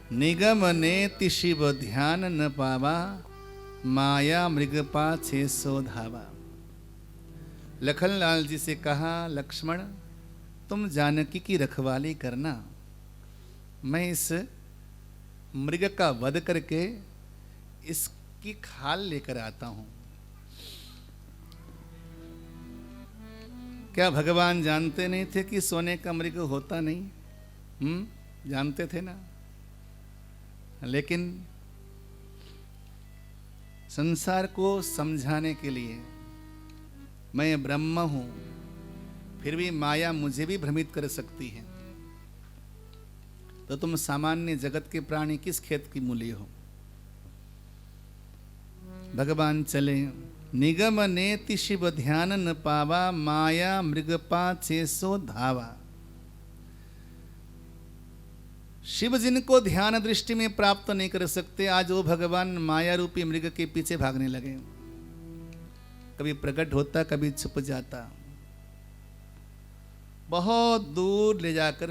निगम नेति शिव ध्यान न पावा, माया मृग पाछे सो धावा। लखनलाल जी से कहा, लक्ष्मण तुम जानकी की रखवाली करना, मैं इस मृग का वध करके इसकी खाल लेकर आता हूं। क्या भगवान जानते नहीं थे कि सोने का मृग होता नहीं? जानते थे ना। लेकिन संसार को समझाने के लिए, मैं ब्रह्म हूं, फिर भी माया मुझे भी भ्रमित कर सकती है, तो तुम सामान्य जगत के प्राणी किस खेत की मूली हो। भगवान चले, निगम नेति शिव ध्यान न पावा, माया मृग पाछे सो धावा। शिव जिनको ध्यान दृष्टि में प्राप्त नहीं कर सकते, आज वो भगवान माया रूपी मृग के पीछे भागने लगे। कभी प्रकट होता, कभी छुप जाता, बहुत दूर ले जाकर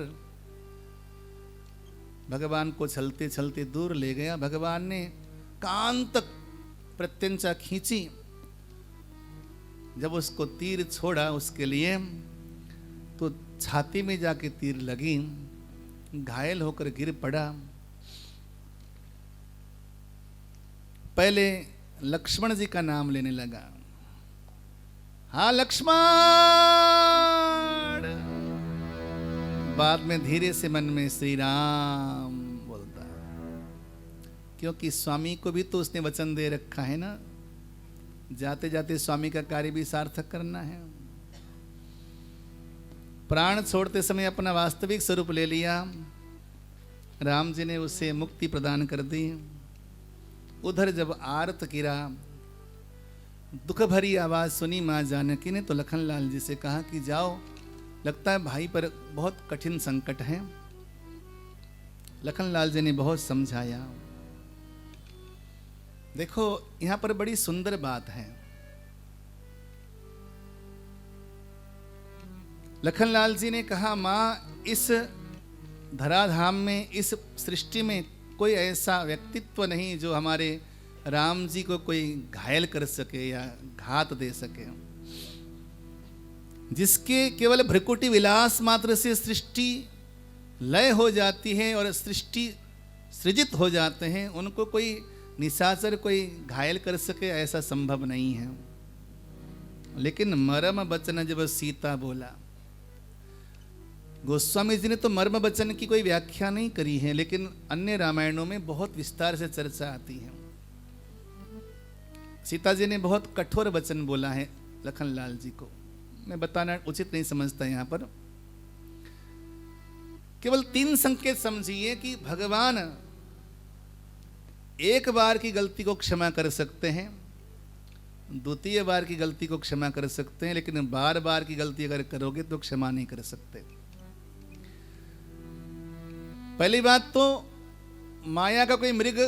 भगवान को चलते चलते दूर ले गया। भगवान ने कान तक प्रत्यंचा खींची, जब उसको तीर छोड़ा उसके लिए, तो छाती में जाके तीर लगी, घायल होकर गिर पड़ा। पहले लक्ष्मण जी का नाम लेने लगा, हाँ लक्ष्मण। बाद में धीरे से मन में श्री राम बोलता, क्योंकि स्वामी को भी तो उसने वचन दे रखा है ना, जाते जाते स्वामी का कार्य भी सार्थक करना है। प्राण छोड़ते समय अपना वास्तविक स्वरूप ले लिया, राम जी ने उसे मुक्ति प्रदान कर दी। उधर जब आरत गिरा, दुख भरी आवाज सुनी मां जानकी ने, तो लखनलाल जी से कहा कि जाओ, लगता है भाई पर बहुत कठिन संकट है। लखनलाल जी ने बहुत समझाया। देखो यहां पर बड़ी सुंदर बात है। लखनलाल जी ने कहा, मां इस धराधाम में, इस सृष्टि में कोई ऐसा व्यक्तित्व नहीं जो हमारे राम जी को कोई घायल कर सके या घात दे सके, जिसके केवल भ्रकुटी विलास मात्र से सृष्टि लय हो जाती है और सृष्टि सृजित हो जाते हैं, उनको कोई निशाचर कोई घायल कर सके ऐसा संभव नहीं है। लेकिन मर्म वचन जब सीता बोला, गोस्वामी जी ने तो मर्म वचन की कोई व्याख्या नहीं करी है, लेकिन अन्य रामायणों में बहुत विस्तार से चर्चा आती है। सीता जी ने बहुत कठोर वचन बोला है लखनलाल जी को, मैं बताना उचित नहीं समझता यहां पर। केवल 3 संकेत समझिए कि भगवान एक बार की गलती को क्षमा कर सकते हैं, द्वितीय बार की गलती को क्षमा कर सकते हैं, लेकिन बार बार की गलती अगर करोगे तो क्षमा नहीं कर सकते। पहली बात तो माया का कोई मृग,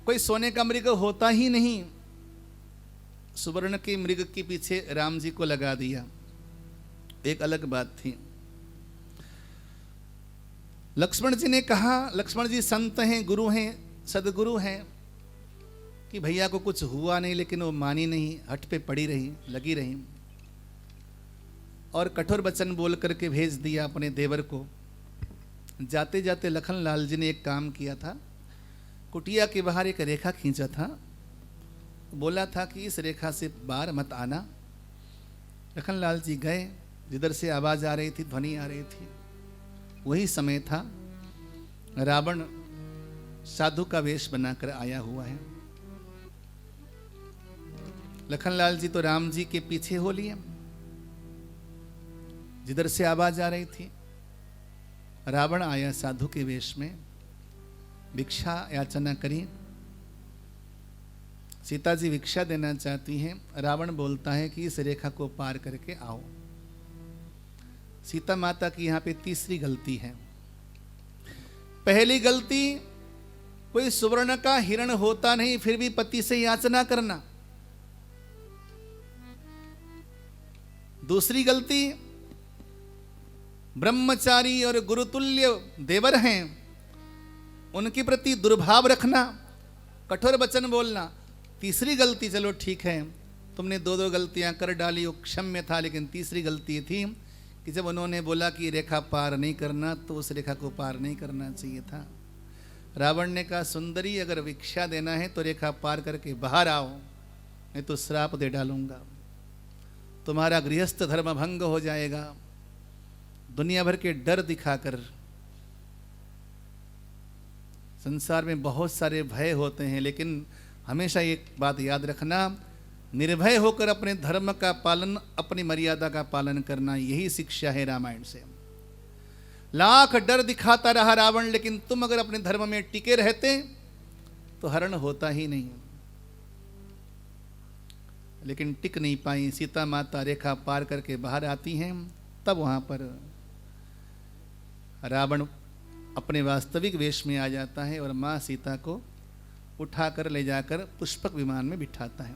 कोई सोने का मृग होता ही नहीं। सुवर्ण के मृग के पीछे राम जी को लगा दिया, एक अलग बात थी। लक्ष्मण जी ने कहा, लक्ष्मण जी संत हैं, गुरु हैं, सदगुरु हैं, कि भैया को कुछ हुआ नहीं, लेकिन वो मानी नहीं, हट पे पड़ी रही, लगी रही, और कठोर वचन बोल करके भेज दिया अपने देवर को। जाते जाते लखनलाल जी ने एक काम किया था, कुटिया के बाहर एक रेखा खींचा था, बोला था कि इस रेखा से बाहर मत आना। लखनलाल जी गए, जिधर से आवाज आ रही थी, ध्वनि आ रही थी, वही समय था रावण साधु का वेश बनाकर आया हुआ है। लखनलाल जी तो राम जी के पीछे हो लिए, जिधर से आवाज आ रही थी। रावण आया साधु के वेश में, भिक्षा याचना करी। सीता जी भिक्षा देना चाहती हैं, रावण बोलता है कि इस रेखा को पार करके आओ। सीता माता की यहां पे तीसरी गलती है। पहली गलती, कोई सुवर्ण का हिरण होता नहीं फिर भी पति से याचना करना। दूसरी गलती, ब्रह्मचारी और गुरुतुल्य देवर हैं, उनके प्रति दुर्भाव रखना, कठोर वचन बोलना। तीसरी गलती, चलो ठीक है, तुमने दो दो गलतियां कर डाली, वो क्षम्य था, लेकिन तीसरी गलती थी कि जब उन्होंने बोला कि रेखा पार नहीं करना, तो उस रेखा को पार नहीं करना चाहिए था। रावण ने कहा, सुंदरी अगर भिक्षा देना है तो रेखा पार करके बाहर आओ, नहीं तो श्राप दे डालूंगा, तुम्हारा गृहस्थ धर्म भंग हो जाएगा। दुनिया भर के डर दिखाकर, संसार में बहुत सारे भय होते हैं, लेकिन हमेशा एक बात याद रखना, निर्भय होकर अपने धर्म का पालन, अपनी मर्यादा का पालन करना, यही शिक्षा है रामायण से। लाख डर दिखाता रहा रावण, लेकिन तुम अगर अपने धर्म में टिके रहते तो हरण होता ही नहीं। लेकिन टिक नहीं पाई। सीता माता रेखा पार करके बाहर आती हैं, तब वहां पर रावण अपने वास्तविक वेश में आ जाता है और मां सीता को उठाकर ले जाकर पुष्पक विमान में बिठाता है।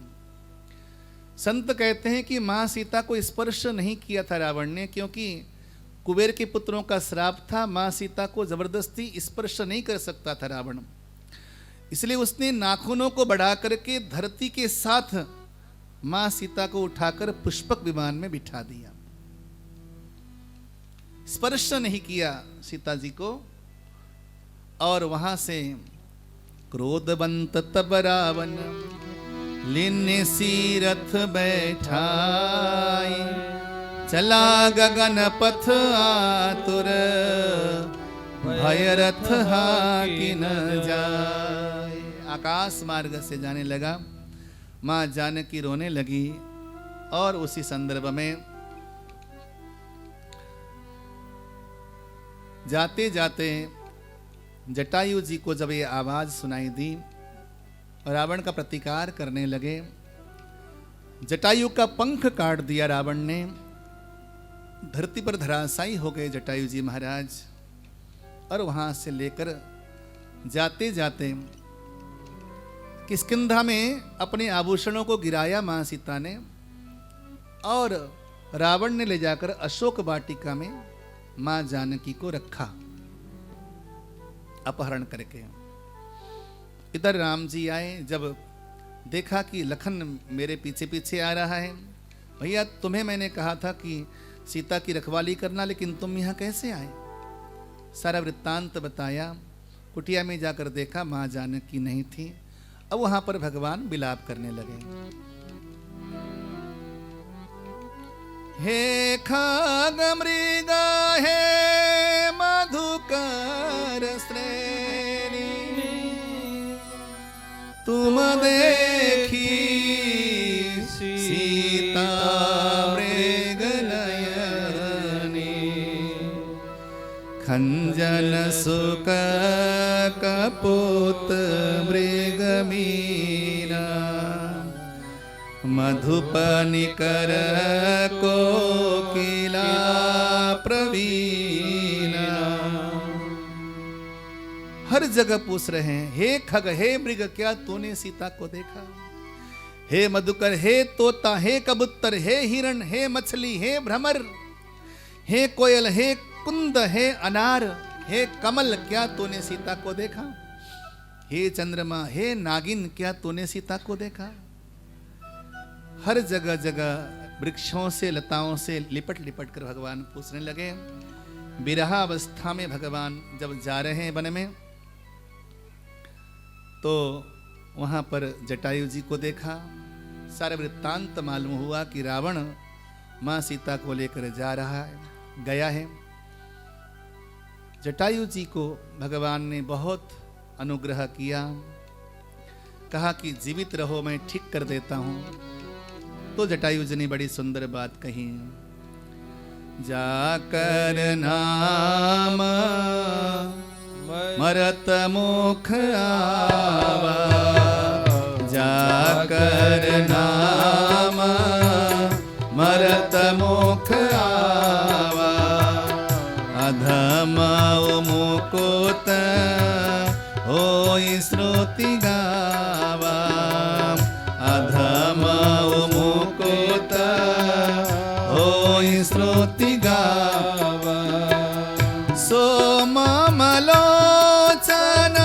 संत कहते हैं कि मां सीता को स्पर्श नहीं किया था रावण ने, क्योंकि कुबेर के पुत्रों का श्राप था, मां सीता को जबरदस्ती स्पर्श नहीं कर सकता था रावण। इसलिए उसने नाखूनों को बढ़ा करके धरती के साथ मां सीता को उठाकर पुष्पक विमान में बिठा दिया। स्पर्श नहीं किया सीता जी को। और वहां से क्रोधवंत तब रावण लीने सी रथ बैठाई, चला गगन पथ आतुर, भय रथ हाकि न जाए। आकाश मार्ग से जाने लगा। मां जानकी रोने लगी। और उसी संदर्भ में जाते जाते जटायु जी को जब ये आवाज सुनाई दी, रावण का प्रतिकार करने लगे। जटायु का पंख काट दिया रावण ने। धरती पर धराशायी हो गए जटायु जी महाराज। और वहां से लेकर जाते जाते किष्किंधा में अपने आभूषणों को गिराया मां सीता ने, और रावण ने ले जाकर अशोक वाटिका में मां जानकी को रखा अपहरण करके। इधर राम जी आए, जब देखा कि लखन मेरे पीछे पीछे आ रहा है, भैया तुम्हें मैंने कहा था कि सीता की रखवाली करना, लेकिन तुम यहाँ कैसे आए? सारा वृत्तांत बताया। कुटिया में जाकर देखा मां जानकी नहीं थी। अब वहां पर भगवान विलाप करने लगे। हे खग मृग हे मधुकर श्रेणी, तुम देखी सीता मृग नयनी, खंजन सुक कपूत मृग मीरा, मधुपनिकर कोकिला प्रवीणा। हर जगह पूछ रहे हैं, हे खग हे मृग, क्या तूने सीता को देखा? हे मधुकर, हे तोता, हे कबूतर, हे हिरण, हे मछली, हे भ्रमर, हे कोयल, हे कुंद, हे अनार, हे कमल, क्या तूने सीता को देखा? हे चंद्रमा, हे नागिन, क्या तूने सीता को देखा? हर जगह जगह वृक्षों से लताओं से लिपट लिपट कर भगवान पूछने लगे। विरहा अवस्था में भगवान जब जा रहे हैं वन में, तो वहां पर जटायु जी को देखा। सारा वृत्तांत मालूम हुआ कि रावण मां सीता को लेकर जा रहा है, गया है। जटायु जी को भगवान ने बहुत अनुग्रह किया, कहा कि जीवित रहो, मैं ठीक कर देता हूं। तो जटायु जी ने बड़ी सुंदर बात कही, जाकर नाम मरत मुख आवा, जाकर नाम मरत मुख आवा, अधम मुकुत होई श्रुति गावा, अधम मुकुत होई श्रुति गावा, सोम मलोचन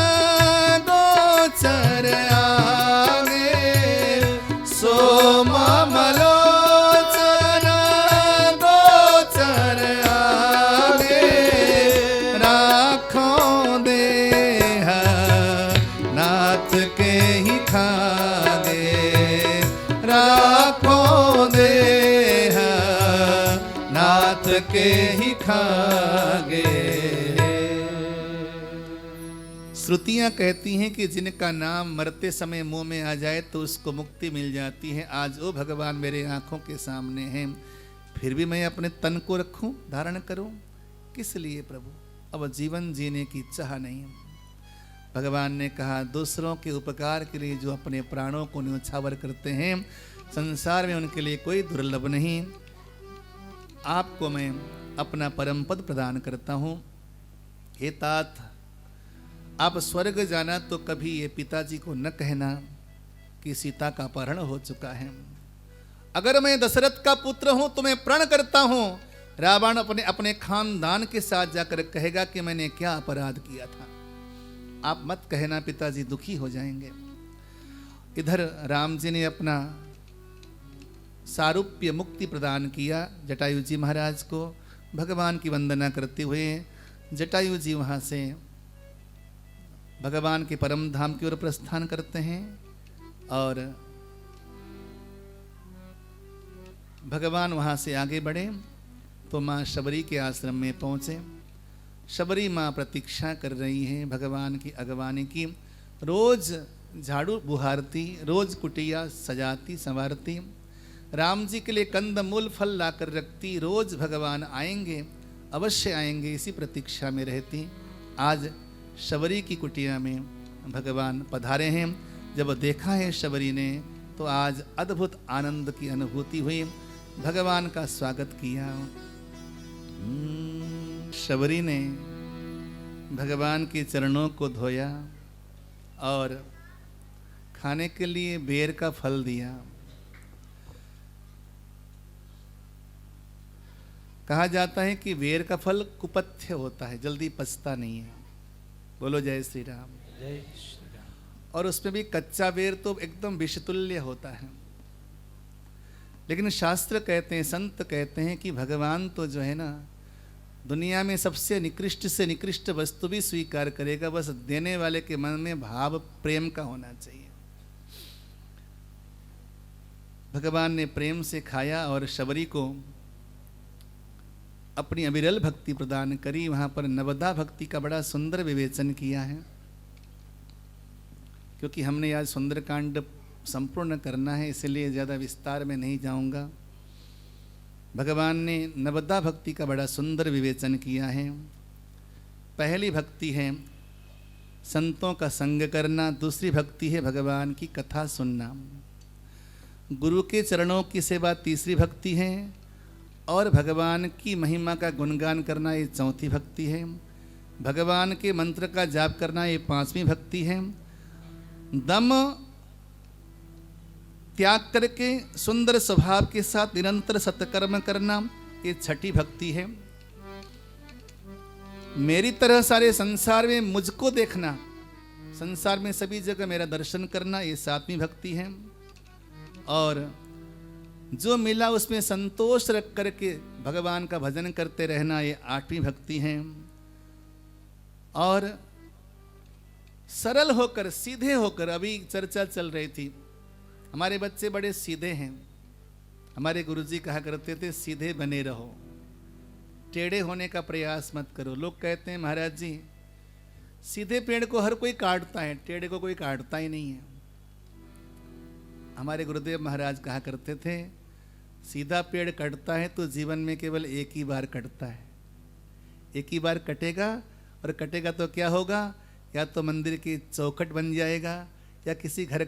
ही खागे। श्रुतियां कहती हैं कि जिनका नाम मरते समय मुंह में आ जाए तो उसको मुक्ति मिल जाती है। आज ओ भगवान मेरे आंखों के सामने हैं, फिर भी मैं अपने तन को रखूं, धारण करूं, किस लिए प्रभु? अब जीवन जीने की चाह नहीं। भगवान ने कहा दूसरों के उपकार के लिए जो अपने प्राणों को न्यौछावर करते हैं, संसार में उनके लिए कोई दुर्लभ नहीं। आपको मैं अपना परम पद प्रदान करता हूँ। हे तात, आप स्वर्ग जाना तो कभी ये पिताजी को न कहना कि सीता का अपहरण हो चुका है। अगर मैं दशरथ का पुत्र हूं तो मैं प्रण करता हूं, रावण अपने अपने खानदान के साथ जाकर कहेगा कि मैंने क्या अपराध किया था। आप मत कहना, पिताजी दुखी हो जाएंगे। इधर राम जी ने अपना सारूप्य मुक्ति प्रदान किया जटायु जी महाराज को। भगवान की वंदना करते हुए जटायु जी वहाँ से भगवान के परम धाम की ओर प्रस्थान करते हैं और भगवान वहाँ से आगे बढ़े तो माँ शबरी के आश्रम में पहुँचे। शबरी माँ प्रतीक्षा कर रही हैं भगवान की अगवानी की। रोज झाड़ू बुहारती, रोज कुटिया सजाती संवारती, राम जी के लिए कंद मूल फल लाकर रखती। रोज भगवान आएंगे, अवश्य आएंगे, इसी प्रतीक्षा में रहती। आज शबरी की कुटिया में भगवान पधारे हैं। जब देखा है शबरी ने तो आज अद्भुत आनंद की अनुभूति हुई। भगवान का स्वागत किया। शबरी ने भगवान के चरणों को धोया और खाने के लिए बेर का फल दिया। कहा जाता है कि बेर का फल कुपथ्य होता है, जल्दी पचता नहीं है। बोलो जय श्री राम। जय श्री राम। और उसमें भी कच्चा बेर तो एकदम विषतुल्य होता है। लेकिन शास्त्र कहते हैं, संत कहते हैं कि भगवान तो जो है ना, दुनिया में सबसे निकृष्ट से निकृष्ट वस्तु भी स्वीकार करेगा, बस देने वाले के मन में भाव प्रेम का होना चाहिए। भगवान ने प्रेम से खाया और शबरी को अपनी अविरल भक्ति प्रदान करी। वहाँ पर नवदा भक्ति का बड़ा सुंदर विवेचन किया है। क्योंकि हमने आज सुंदरकांड संपूर्ण करना है, इसलिए ज़्यादा विस्तार में नहीं जाऊंगा। भगवान ने नवदा भक्ति का बड़ा सुंदर विवेचन किया है। पहली भक्ति है संतों का संग करना, दूसरी भक्ति है भगवान की कथा सुनना, गुरु के चरणों की सेवा तीसरी भक्ति है, और भगवान की महिमा का गुणगान करना ये चौथी भक्ति है। भगवान के मंत्र का जाप करना ये पांचवी भक्ति है। दम त्याग करके सुंदर स्वभाव के साथ निरंतर सत्कर्म करना ये छठी भक्ति है। मेरी तरह सारे संसार में मुझको देखना, संसार में सभी जगह मेरा दर्शन करना ये सातवीं भक्ति है। और जो मिला उसमें संतोष रख करके भगवान का भजन करते रहना ये आठवीं भक्ति है। और सरल होकर, सीधे होकर, अभी चर्चा चल रही थी, हमारे बच्चे बड़े सीधे हैं। हमारे गुरुजी कहा करते थे सीधे बने रहो, टेढ़े होने का प्रयास मत करो। लोग कहते हैं महाराज जी सीधे पेड़ को हर कोई काटता है, टेढ़े को कोई काटता ही नहीं है। हमारे गुरुदेव महाराज कहा करते थे सीधा पेड़ कटता है तो जीवन में केवल एक ही बार कटता है। एक ही बार कटेगा, और कटेगा तो क्या होगा, या तो मंदिर की चौखट बन जाएगा या किसी घर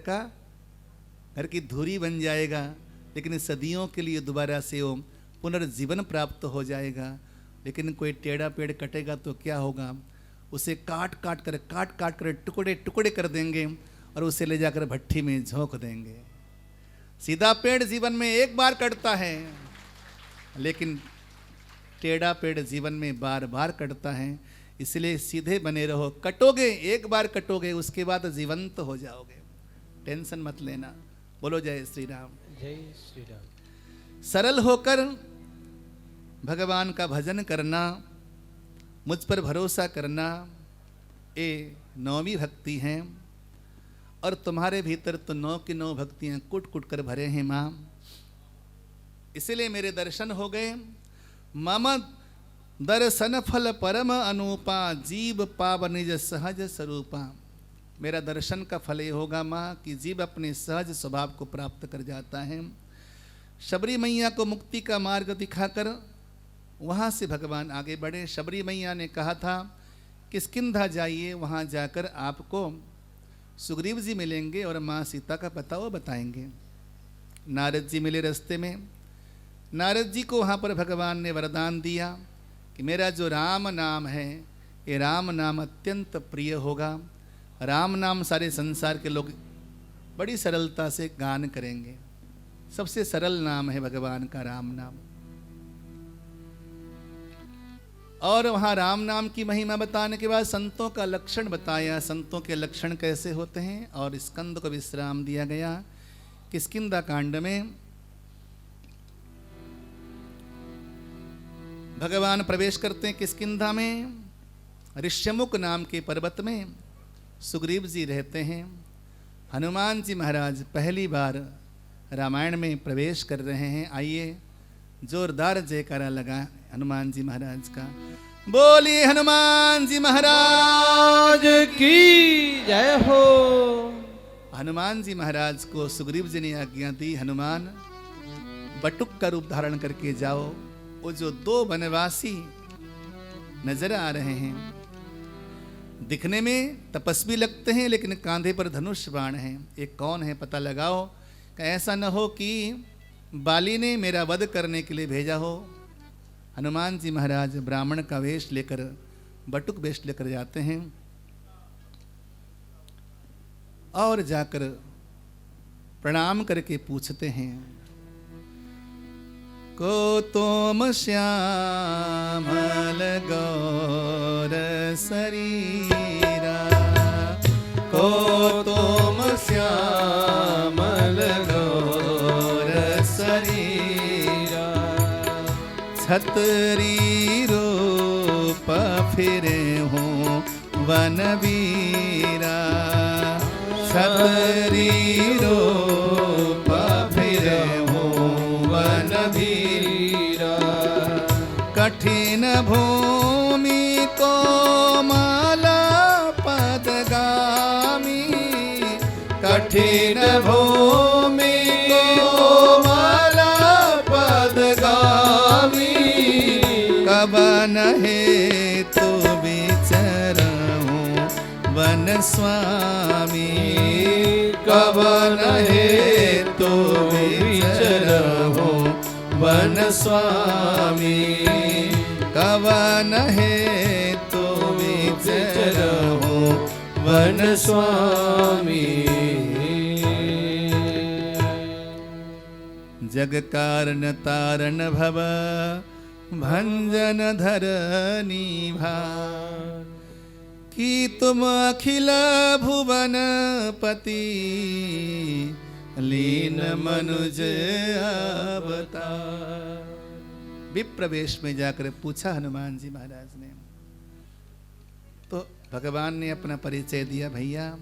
की धुरी बन जाएगा, लेकिन सदियों के लिए दोबारा से वो पुनर्जीवन प्राप्त हो जाएगा। लेकिन कोई टेढ़ा पेड़ कटेगा तो क्या होगा, उसे काट काट कर टुकड़े टुकड़े कर देंगे और उसे ले जाकर भट्ठी में झोंक देंगे। सीधा पेड़ जीवन में एक बार कटता है, लेकिन टेढ़ा पेड़ जीवन में बार बार कटता है। इसलिए सीधे बने रहो। कटोगे, एक बार कटोगे, उसके बाद जीवंत हो जाओगे, टेंशन मत लेना। बोलो जय श्री राम। जय श्री राम। सरल होकर भगवान का भजन करना, मुझ पर भरोसा करना, ये नौवीं भक्ति है। और तुम्हारे भीतर तो 9 की 9 भक्तियां कुट कुट कर भरे हैं माँ। इसलिए मेरे दर्शन हो गए। मम दर्शन फल परम अनूपा, जीव पाव निज सहज स्वरूपा। मेरा दर्शन का फल ये होगा माँ कि जीव अपने सहज स्वभाव को प्राप्त कर जाता है। शबरी मैया को मुक्ति का मार्ग दिखाकर वहाँ से भगवान आगे बढ़े। शबरी मैया ने कहा था किष्किंधा जाइए, वहाँ जाकर आपको सुग्रीव जी मिलेंगे और माँ सीता का पता वो बताएंगे। नारद जी मिले रास्ते में। नारद जी को वहाँ पर भगवान ने वरदान दिया कि मेरा जो राम नाम है ये राम नाम अत्यंत प्रिय होगा। राम नाम सारे संसार के लोग बड़ी सरलता से गान करेंगे। सबसे सरल नाम है भगवान का राम नाम। और वहाँ राम नाम की महिमा बताने के बाद संतों का लक्षण बताया, संतों के लक्षण कैसे होते हैं, और स्कंद को विश्राम दिया गया। किष्किंधा कांड में भगवान प्रवेश करते हैं किष्किंधा में। ऋष्यमुख नाम के पर्वत में सुग्रीव जी रहते हैं। हनुमान जी महाराज पहली बार रामायण में प्रवेश कर रहे हैं। आइए जोरदार जयकारा लगा हनुमान जी महाराज का। बोलिए हनुमान जी महाराज की जय हो। हनुमान जी महाराज को सुग्रीव जी ने आज्ञा दी, हनुमान बटुक का रूप धारण करके जाओ। वो जो दो वनवासी नजर आ रहे हैं, दिखने में तपस्वी लगते हैं लेकिन कांधे पर धनुष बाण है, ये कौन है पता लगाओ। ऐसा न हो कि बाली ने मेरा वध करने के लिए भेजा हो। हनुमान जी महाराज ब्राह्मण का वेश लेकर, बटुक वेश लेकर जाते हैं और जाकर प्रणाम करके पूछते हैं, को तुम श्यामल गौर शरीरा, को तुम श्यामल गौर शरीरा, छतरी रूप फिरे हूँ वनवीरा, छतरी रूप फिरे हूँ वनवीरा, कठिन भूमि कोमल पदगामी, कठिन भूमि कोमल पदगामी, कवन हेतु विचरहूँ वन स्वामी, कवन हेतु विचरहूँ वन स्वामी, कवन हेतु विचरहूँ वन स्वामी। जग कारण तारण भव भंजन धरनी भार, कि तुम अखिल भुवन पति लीन मनुज अवतार। विप्रवेश में जाकर पूछा हनुमान जी महाराज ने, तो भगवान ने अपना परिचय दिया, भैया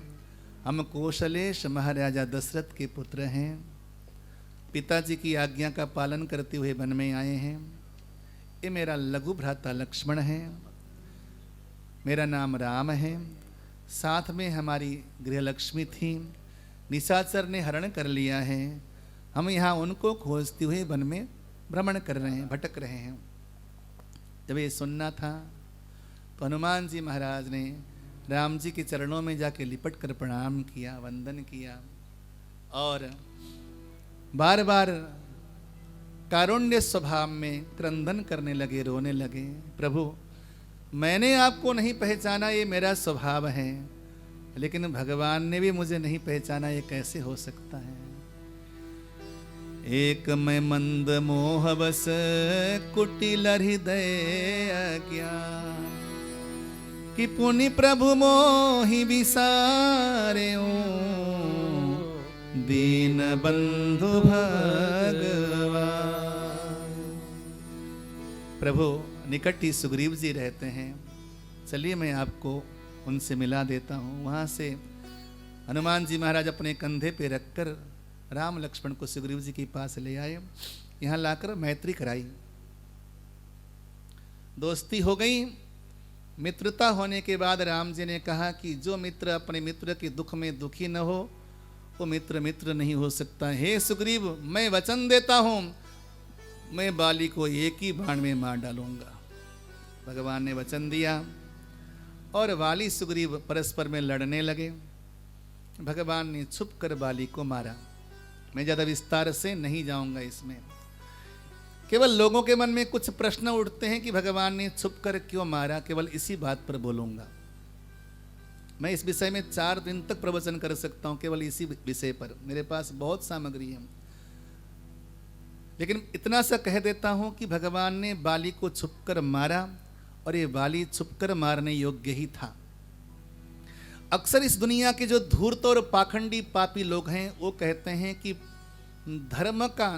हम कौशलेश महाराजा दशरथ के पुत्र हैं, पिताजी की आज्ञा का पालन करते हुए वन में आए हैं। ये मेरा लघु भ्राता लक्ष्मण है, मेरा नाम राम है, साथ में हमारी गृहलक्ष्मी थी, निशाचर ने हरण कर लिया है, हम यहाँ उनको खोजते हुए वन में भ्रमण कर रहे हैं, भटक रहे हैं। जब ये सुनना था तो हनुमान जी महाराज ने राम जी के चरणों में जाके लिपट कर प्रणाम किया, वंदन किया और बार बार कारुण्य स्वभाव में क्रंदन करने लगे, रोने लगे। प्रभु मैंने आपको नहीं पहचाना, ये मेरा स्वभाव है, लेकिन भगवान ने भी मुझे नहीं पहचाना, ये कैसे हो सकता है। एक मैं मंद मोह बस कुटिल हृदय अज्ञान, कि पुनि प्रभु मोहि विसारे दीन बंधु भगवान। प्रभु निकट ही सुग्रीव जी रहते हैं, चलिए मैं आपको उनसे मिला देता हूँ। वहाँ से हनुमान जी महाराज अपने कंधे पे रखकर राम लक्ष्मण को सुग्रीव जी के पास ले आए, यहाँ लाकर मैत्री कराई। दोस्ती हो गई। मित्रता होने के बाद राम जी ने कहा कि जो मित्र अपने मित्र के दुख में दुखी न हो वो मित्र मित्र नहीं हो सकता। हे सुग्रीव, मैं वचन देता हूं, मैं बाली को एक ही बाण में मार डालूंगा। भगवान ने वचन दिया और वाली सुग्रीव परस्पर में लड़ने लगे। भगवान ने छुप कर बाली को मारा। मैं ज़्यादा विस्तार से नहीं जाऊंगा इसमें, केवल लोगों के मन में कुछ प्रश्न उठते हैं कि भगवान ने छुप कर क्यों मारा, केवल इसी बात पर बोलूंगा। मैं इस विषय में 4 दिन तक प्रवचन कर सकता हूं, केवल इसी विषय पर मेरे पास बहुत सामग्री है। लेकिन इतना सा कह देता हूं कि भगवान ने बाली को छुपकर मारा और ये बाली छुपकर मारने योग्य ही था। अक्सर इस दुनिया के जो धूर्त और पाखंडी पापी लोग हैं वो कहते हैं कि धर्म का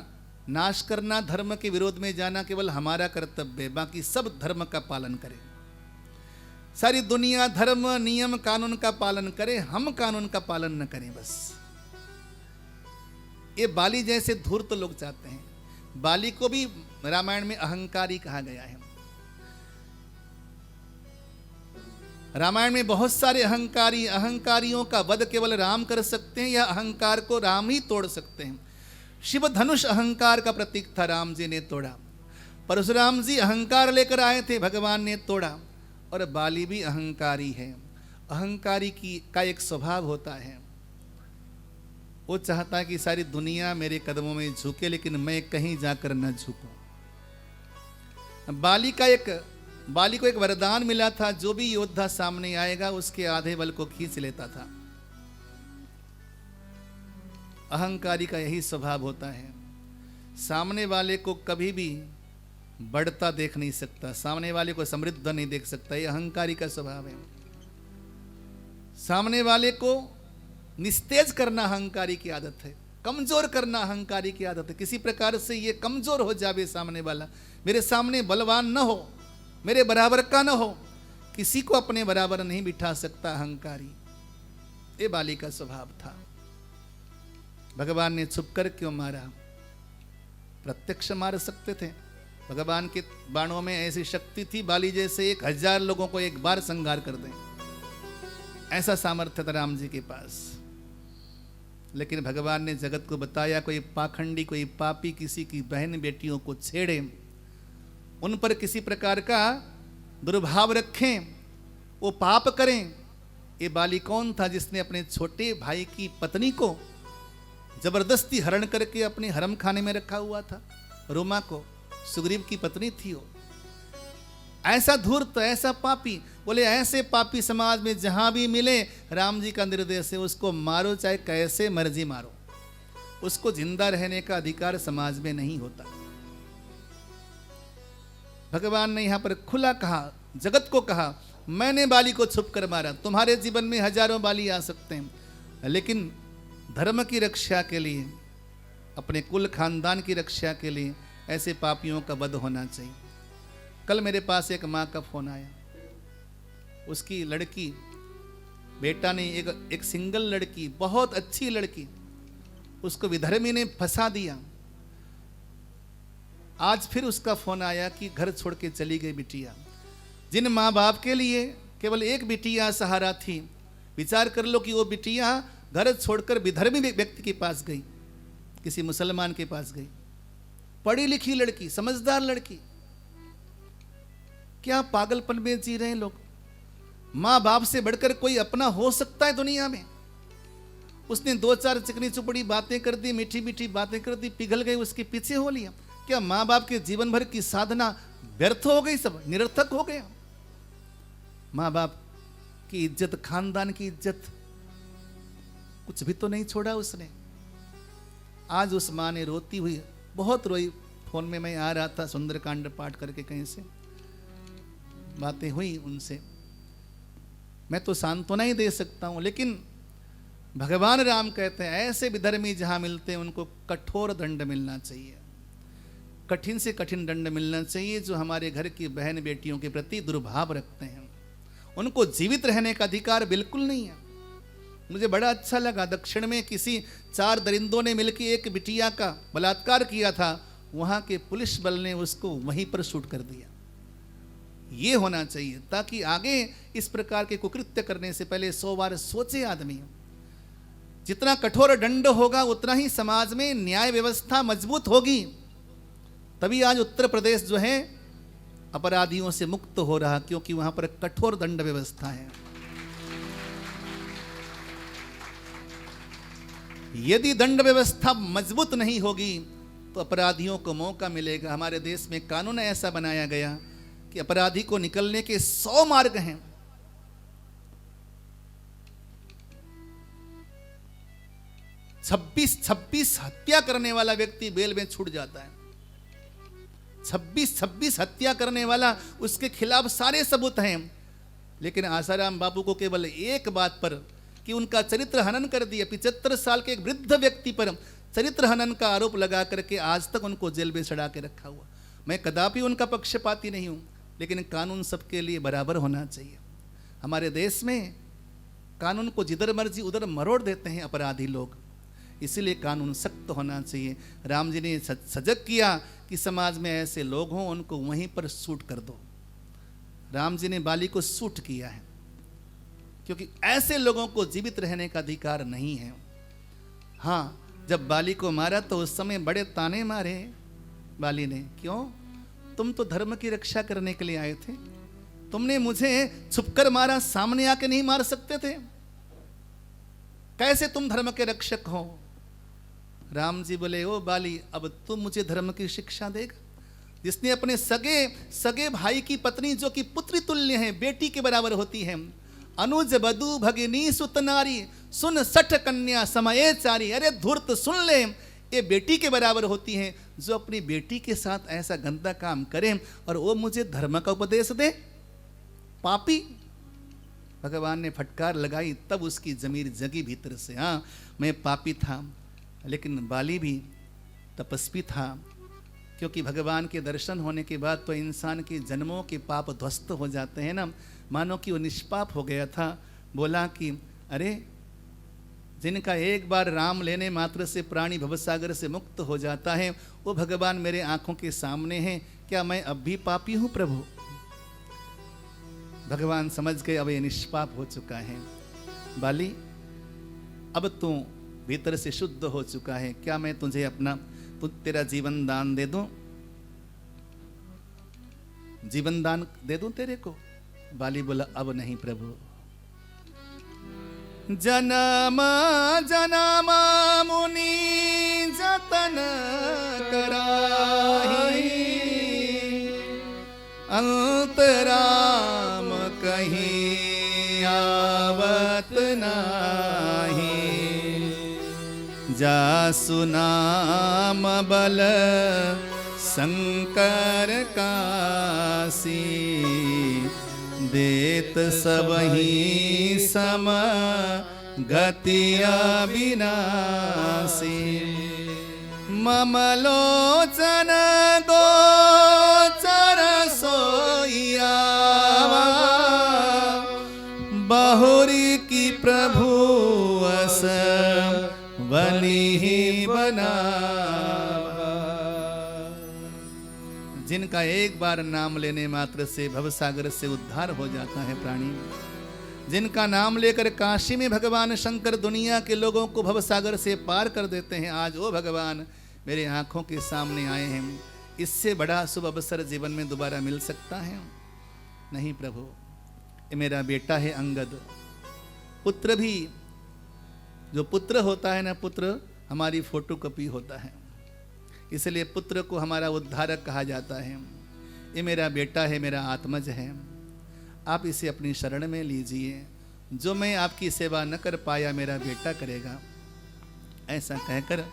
नाश करना, धर्म के विरोध में जाना केवल हमारा कर्तव्य है, बाकी सब धर्म का पालन करें। सारी दुनिया धर्म नियम कानून का पालन करे, हम कानून का पालन न करें बस। ये बाली जैसे धूर्त लोग चाहते हैं। बाली को भी रामायण में अहंकारी कहा गया है। रामायण में बहुत सारे अहंकारियों का वध केवल राम कर सकते हैं या अहंकार को राम ही तोड़ सकते हैं। शिव धनुष अहंकार का प्रतीक था, राम जी ने तोड़ा। परशुराम जी अहंकार लेकर आए थे, भगवान ने तोड़ा। और बाली भी अहंकारी है। अहंकारी का एक स्वभाव होता है, वो चाहता है कि सारी दुनिया मेरे कदमों में झुके लेकिन मैं कहीं जाकर न झुकूं। बाली को एक वरदान मिला था, जो भी योद्धा सामने आएगा उसके आधे बल को खींच लेता था। अहंकारी का यही स्वभाव होता है, सामने वाले को कभी भी बढ़ता देख नहीं सकता, सामने वाले को समृद्ध नहीं देख सकता। यह अहंकारी का स्वभाव है। सामने वाले को निस्तेज करना अहंकारी की आदत है, कमजोर करना अहंकारी की आदत है। किसी प्रकार से ये कमजोर हो जावे सामने वाला, मेरे सामने बलवान न हो, मेरे बराबर का न हो, किसी को अपने बराबर नहीं बिठा सकता अहंकारी। ये बाली का स्वभाव था। भगवान ने छुपकर क्यों मारा? प्रत्यक्ष मार सकते थे। भगवान के बाणों में ऐसी शक्ति थी, बाली जैसे 1000 लोगों को एक बार संहार कर दें, ऐसा सामर्थ्य था राम जी के पास। लेकिन भगवान ने जगत को बताया, कोई पाखंडी, कोई पापी किसी की बहन बेटियों को छेड़े, उन पर किसी प्रकार का दुर्भाव रखें, वो पाप करें। ये बाली कौन था जिसने अपने छोटे भाई की पत्नी को जबरदस्ती हरण करके अपने हरम खाने में रखा हुआ था? रोमा को, सुग्रीव की पत्नी थी वो। ऐसा धूर्त, ऐसा पापी। बोले ऐसे पापी समाज में जहां भी मिले, राम जी का निर्देश है उसको मारो, चाहे कैसे मर्जी मारो, उसको जिंदा रहने का अधिकार समाज में नहीं होता। भगवान ने यहां पर खुला कहा, जगत को कहा, मैंने बाली को छुप कर मारा। तुम्हारे जीवन में हजारों बाली आ सकते हैं, लेकिन धर्म की रक्षा के लिए, अपने कुल खानदान की रक्षा के लिए ऐसे पापियों का वध होना चाहिए। कल मेरे पास एक माँ का फोन आया, उसकी लड़की, बेटा ने एक सिंगल लड़की, बहुत अच्छी लड़की, उसको विधर्मी ने फंसा दिया। आज फिर उसका फोन आया कि घर छोड़ के चली गई बिटिया। जिन माँ बाप के लिए केवल एक बिटिया सहारा थी, विचार कर लो कि वो बिटिया घर छोड़कर विधर्मी व्यक्ति के पास गई, किसी मुसलमान के पास गई। पढ़ी लिखी लड़की, समझदार लड़की। क्या पागलपन में जी रहे हैं लोग। माँ बाप से बढ़कर कोई अपना हो सकता है दुनिया में? उसने 2-4 चिकनी चुपड़ी बातें कर दी, मीठी मीठी बातें कर दी, पिघल गई, उसके पीछे हो लिया। क्या माँ बाप के जीवन भर की साधना व्यर्थ हो गई, सब निरर्थक हो गया? माँ बाप की इज्जत, खानदान की इज्जत, कुछ भी तो नहीं छोड़ा उसने। आज उस माँ ने रोती हुई, बहुत रोई। फोन में मैं आ रहा था, सुंदरकांड पाठ करके कहीं से बातें हुई उनसे। मैं तो सांत्वना ही दे सकता हूं, लेकिन भगवान राम कहते हैं ऐसे विधर्मी जहां मिलते हैं उनको कठोर दंड मिलना चाहिए, कठिन से कठिन दंड मिलना चाहिए। जो हमारे घर की बहन बेटियों के प्रति दुर्भाव रखते हैं, उनको जीवित रहने का अधिकार बिल्कुल नहीं है। मुझे बड़ा अच्छा लगा, दक्षिण में किसी 4 दरिंदों ने मिलकर एक बिटिया का बलात्कार किया था, वहां के पुलिस बल ने उसको वहीं पर शूट कर दिया। ये होना चाहिए, ताकि आगे इस प्रकार के कुकृत्य करने से पहले 100 बार सोचे आदमी। जितना कठोर दंड होगा उतना ही समाज में न्याय व्यवस्था मजबूत होगी। तभी आज उत्तर प्रदेश जो है अपराधियों से मुक्त हो रहा, क्योंकि वहां पर कठोर दंड व्यवस्था है। यदि दंड व्यवस्था मजबूत नहीं होगी तो अपराधियों को मौका मिलेगा। हमारे देश में कानून ऐसा बनाया गया कि अपराधी को निकलने के 100 मार्ग हैं। 26 हत्या करने वाला व्यक्ति बेल में छूट जाता है। 26 हत्या करने वाला, उसके खिलाफ सारे सबूत हैं, लेकिन आसाराम बाबू को केवल एक बात पर कि उनका चरित्र हनन कर दिया। 75 साल के एक वृद्ध व्यक्ति पर चरित्र हनन का आरोप लगा करके आज तक उनको जेल में सड़ा के रखा हुआ। मैं कदापि उनका पक्षपाती नहीं हूं, लेकिन कानून सबके लिए बराबर होना चाहिए। हमारे देश में कानून को जिधर मर्जी उधर मरोड़ देते हैं अपराधी लोग, इसीलिए कानून सख्त होना चाहिए। राम जी ने सजग किया कि समाज में ऐसे लोग हों, उनको वहीं पर शूट कर दो। राम जी ने बाली को शूट किया है, क्योंकि ऐसे लोगों को जीवित रहने का अधिकार नहीं है। हाँ, जब बाली को मारा तो उस समय बड़े ताने मारे बाली ने। क्यों? तुम तो धर्म की रक्षा करने के लिए आए थे, तुमने मुझे छुपकर मारा, सामने आके नहीं मार सकते थे? कैसे तुम धर्म के रक्षक हो? राम जी बोले, ओ बाली, अब तुम मुझे धर्म की शिक्षा देगा? जिसने अपने सगे भाई की पत्नी, जो कि पुत्री तुल्य है, बेटी के बराबर होती है, अनुज बधु भगिनी सुत नारी, सुन 60 कन्या समये चारी। अरे धूर्त सुन ले, ये बेटी के बराबर होती हैं। जो अपनी बेटी के साथ ऐसा गंदा काम करे और वो मुझे धर्म का उपदेश दे, पापी। भगवान ने फटकार लगाई, तब उसकी जमीर जगी भीतर से। हाँ, मैं पापी था, लेकिन बाली भी तपस्वी था, क्योंकि भगवान के दर्शन होने के बाद तो इंसान के जन्मों के पाप ध्वस्त हो जाते हैं ना। मानो कि वो निष्पाप हो गया था। बोला कि अरे, जिनका एक बार राम लेने मात्र से प्राणी भवसागर से मुक्त हो जाता है, वो भगवान मेरे आंखों के सामने हैं, क्या मैं अब भी पापी हूं प्रभु? भगवान समझ गए अब ये निष्पाप हो चुका है। बाली, अब तू भीतर से शुद्ध हो चुका है, क्या मैं तुझे तेरा जीवन दान दे दूं? जीवन दान दे दूं तेरे को? बाली बोला, अब नहीं प्रभु। जन्म जन्म मुनि जतन कराही, अंतराम कहीं आवत नाही। जासु नाम बल शंकर कासी, देत सबही सम गतिया विनाशी। ममलोचन गोचर सोइया, बहुरी की प्रभु अस बनी बनावा। जिनका एक बार नाम लेने मात्र से भवसागर से उद्धार हो जाता है प्राणी, जिनका नाम लेकर काशी में भगवान शंकर दुनिया के लोगों को भवसागर से पार कर देते हैं, आज वो भगवान मेरे आंखों के सामने आए हैं। इससे बड़ा शुभ अवसर जीवन में दोबारा मिल सकता है? नहीं प्रभु, ये मेरा बेटा है अंगद। पुत्र भी, जो पुत्र होता है ना, पुत्र हमारी फोटोकॉपी होता है, इसलिए पुत्र को हमारा उद्धारक कहा जाता है। ये मेरा बेटा है, मेरा आत्मज है, आप इसे अपनी शरण में लीजिए। जो मैं आपकी सेवा न कर पाया, मेरा बेटा करेगा। ऐसा कहकर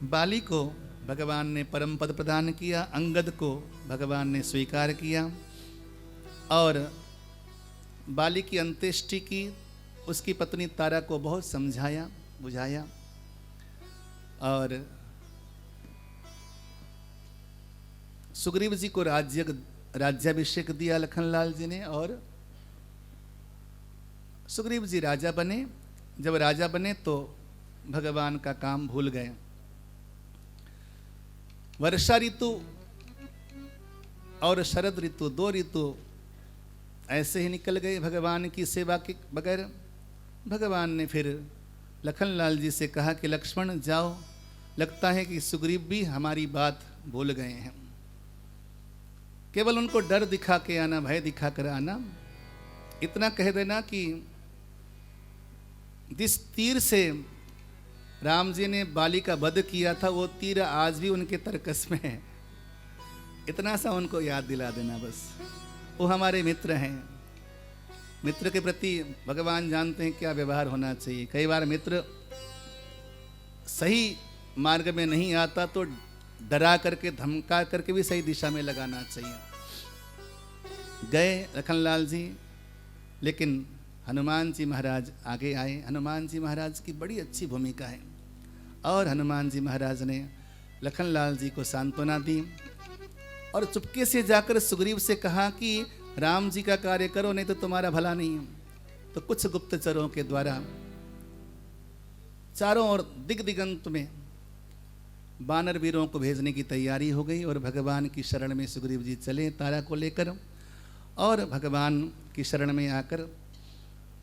बाली को भगवान ने परम पद प्रदान किया, अंगद को भगवान ने स्वीकार किया और बाली की अंत्येष्टि की। उसकी पत्नी तारा को बहुत समझाया बुझाया और सुग्रीव जी को राज्याभिषेक दिया लखनलाल जी ने, और सुग्रीव जी राजा बने। जब राजा बने तो भगवान का काम भूल गए। वर्षा ऋतु और शरद ऋतु, 2 ऋतु ऐसे ही निकल गए भगवान की सेवा के बगैर। भगवान ने फिर लखनलाल जी से कहा कि लक्ष्मण जाओ, लगता है कि सुग्रीव भी हमारी बात भूल गए हैं। केवल उनको डर दिखा के आना, भय दिखा कर आना। इतना कह देना कि जिस तीर से राम जी ने बाली का वध किया था, वो तीर आज भी उनके तरकस में है। इतना सा उनको याद दिला देना बस। वो हमारे मित्र हैं। मित्र के प्रति भगवान जानते हैं क्या व्यवहार होना चाहिए। कई बार मित्र सही मार्ग में नहीं आता तो डरा करके, धमका करके भी सही दिशा में लगाना चाहिए। गए लखनलाल जी, लेकिन हनुमान जी महाराज आगे आए। हनुमान जी महाराज की बड़ी अच्छी भूमिका है और हनुमान जी महाराज ने लखनलाल जी को सांत्वना दी और चुपके से जाकर सुग्रीव से कहा कि राम जी का कार्य करो, नहीं तो तुम्हारा भला नहीं है। तो कुछ गुप्तचरों के द्वारा चारों ओर दिग्दिगंत में वानर वीरों को भेजने की तैयारी हो गई और भगवान की शरण में सुग्रीव जी चले तारा को लेकर। और भगवान की शरण में आकर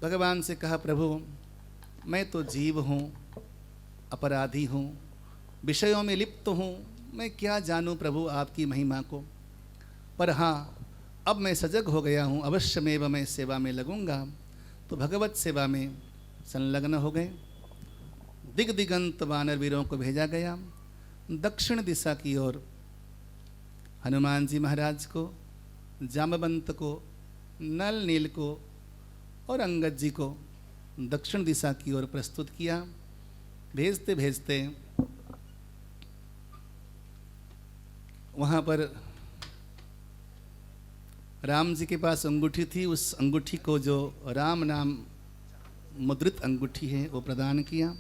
भगवान से कहा, प्रभु मैं तो जीव हूँ, अपराधी हूँ, विषयों में लिप्त हूँ, मैं क्या जानूँ प्रभु आपकी महिमा को। पर हाँ, अब मैं सजग हो गया हूँ, अवश्यमेव मैं सेवा में लगूंगा। तो भगवत सेवा में संलग्न हो गए। दिग्दिगंत वानर वीरों को भेजा गया। दक्षिण दिशा की ओर हनुमान जी महाराज को, जामवंत को, नल नील को और अंगद जी को दक्षिण दिशा की ओर प्रस्तुत किया। भेजते भेजते वहाँ पर राम जी के पास अंगूठी थी। उस अंगूठी को, जो राम नाम मुद्रित अंगूठी है, वो प्रदान किया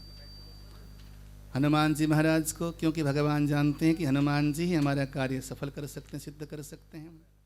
हनुमान जी महाराज को, क्योंकि भगवान जानते हैं कि हनुमान जी ही हमारा कार्य सफल कर सकते हैं, सिद्ध कर सकते हैं।